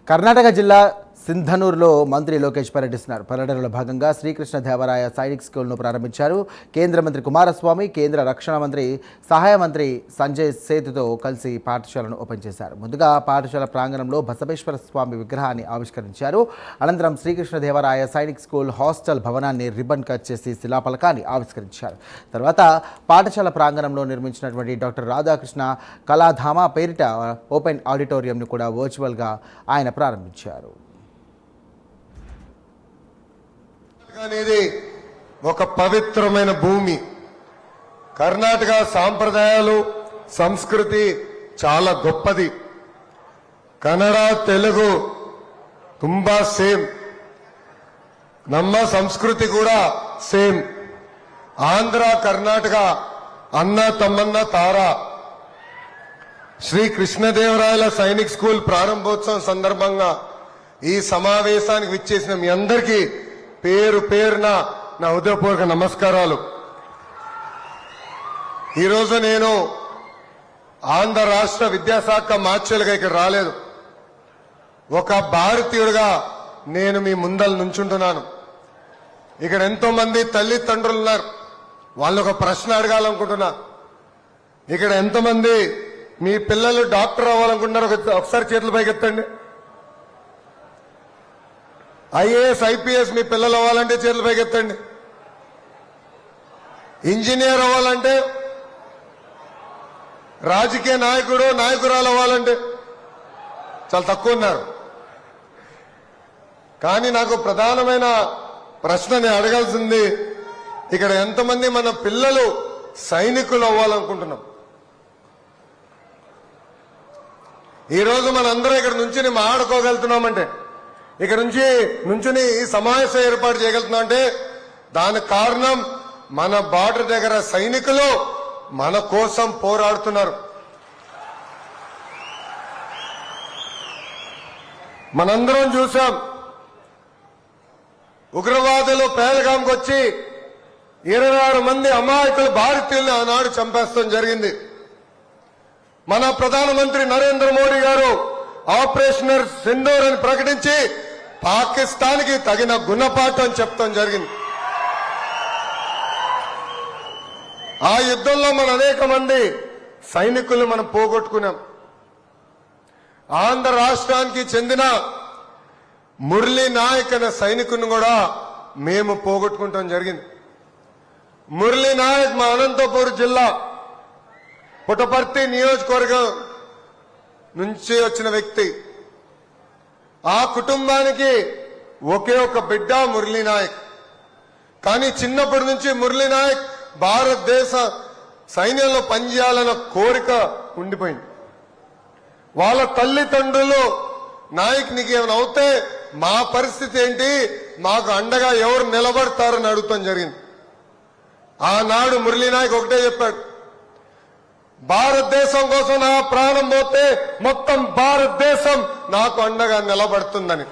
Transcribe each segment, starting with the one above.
కర్ణాటక జిల్లా సింధనూరులో మంత్రి లోకేష్ పర్యటిస్తున్నారు. పర్యటనలో భాగంగా శ్రీకృష్ణదేవరాయ సైనిక్ స్కూల్ను ప్రారంభించారు. కేంద్ర మంత్రి కుమారస్వామి, కేంద్ర రక్షణ మంత్రి సహాయ మంత్రి సంజయ్ సేతుతో కలిసి పాఠశాలను ఓపెన్ చేశారు. ముందుగా పాఠశాల ప్రాంగణంలో బసవేశ్వర స్వామి విగ్రహాన్ని ఆవిష్కరించారు. అనంతరం శ్రీకృష్ణదేవరాయ సైనిక్ స్కూల్ హాస్టల్ భవనాన్ని రిబ్బన్ కట్ చేసి శిలాఫలకాన్ని ఆవిష్కరించారు. తర్వాత పాఠశాల ప్రాంగణంలో నిర్మించినటువంటి డాక్టర్ రాధాకృష్ణ కళాధామ పేరిట ఓపెన్ ఆడిటోరియంను కూడా వర్చువల్గా ఆయన ప్రారంభించారు. అనేది ఒక పవిత్రమైన భూమి. కర్ణాటక సాంప్రదాయాలు సంస్కృతి చాలా గొప్పది. కన్నడ తెలుగు ತುಂಬಾ ಸೇಮ್. ನಮ್ಮ ಸಂಸ್ಕೃತಿ ಕೂಡ ಸೇಮ್. ఆంధ్ర కర్ణాటక అన్న తమ్మన్న తార. శ్రీ కృష్ణదేవరాయల సైనిక్ స్కూల్ ప్రారంభోత్సవం సందర్భంగా ఈ సమావేశానికి విచ్చేసిన మీ అందరికీ పేరు పేరున నా హృదయపూర్వక నమస్కారాలు. ఈరోజు నేను ఆంధ్ర రాష్ట్ర విద్యాశాఖ మార్చులుగా ఇక్కడ రాలేదు. ఒక భారతీయుడిగా నేను మీ ముందల నుంచుంటున్నాను. ఇక్కడ ఎంతో మంది తల్లిదండ్రులు ఉన్నారు. వాళ్ళు ఒక ప్రశ్న అడగాలనుకుంటున్నా. ఇక్కడ ఎంతమంది మీ పిల్లలు డాక్టర్ అవ్వాలనుకుంటున్నారు? ఒకసారి చేతులు పైకి ఎత్తండి. ఐఏఎస్ ఐపీఎస్ మీ పిల్లలు అవ్వాలంటే చేతులు పైకి ఎత్తండి. ఇంజనీర్ అవ్వాలంటే, రాజకీయ నాయకురాలు అవ్వాలంటే చాలా తక్కువ ఉన్నారు. కానీ నాకు ప్రధానమైన ప్రశ్న నేను అడగాల్సింది, ఇక్కడ ఎంతమంది మన పిల్లలు సైనికులు అవ్వాలనుకుంటున్నాం? ఈరోజు మనందరం ఇక్కడ నుంచి మాట్లాడుకోగలుగుతున్నామంటే, ఇక్కడ నుంచుని ఈ సమావేశం ఏర్పాటు చేయగలుగుతున్నాం అంటే దానికి కారణం మన బార్డర్ దగ్గర సైనికులు మన కోసం పోరాడుతున్నారు. మనందరం చూసాం, ఉగ్రవాదులు పేలగాంకి వచ్చి 26 మంది అమాయకులు భారతీయుల్ని ఆనాడు చంపేస్తాం జరిగింది. మన ప్రధానమంత్రి నరేంద్ర మోడీ గారు ఆపరేషన్ సింధూర్ అని ప్రకటించి పాకిస్తాన్ కి తగిన గుణపాఠం చెప్తాం జరిగింది. ఆ యుద్ధంలో మన అనేక మంది సైనికులు మనం పోగొట్టుకున్నాం. ఆంధ్ర రాష్ట్రానికి చెందిన మురళీ నాయక్ అనే సైనికుని కూడా మేము పోగొట్టుకుంటాం జరిగింది. మురళీ నాయక్ మా అనంతపూర్ జిల్లా పుట్టపర్తి నియోజకవర్గం నుంచి వచ్చిన వ్యక్తి. ఆ కుటుంబానికి ఒకే ఒక బిడ్డ మురళీ నాయక్. కానీ చిన్నప్పటి నుంచి మురళీ నాయక్ భారతదేశ సైన్యంలో పనిచేయాలన్న కోరిక ఉండిపోయింది. వాళ్ళ తల్లిదండ్రులు నాయక్ నీకు ఏమైనా అవుతే మా పరిస్థితి ఏంటి, మాకు అండగా ఎవరు నిలబడతారని అడుగుతాం జరిగింది. ఆనాడు మురళీ నాయక్ ఒకటే చెప్పాడు, భారతదేశం కోసం నా ప్రాణం పోతే మొత్తం భారతదేశం నాకు అండగా నిలబడుతుందని.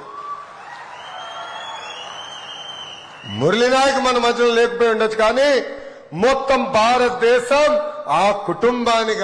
మురళీ నాయక్ మన మధ్యలో లేకపోయి ఉండొచ్చు, కానీ మొత్తం భారతదేశం ఆ కుటుంబానికి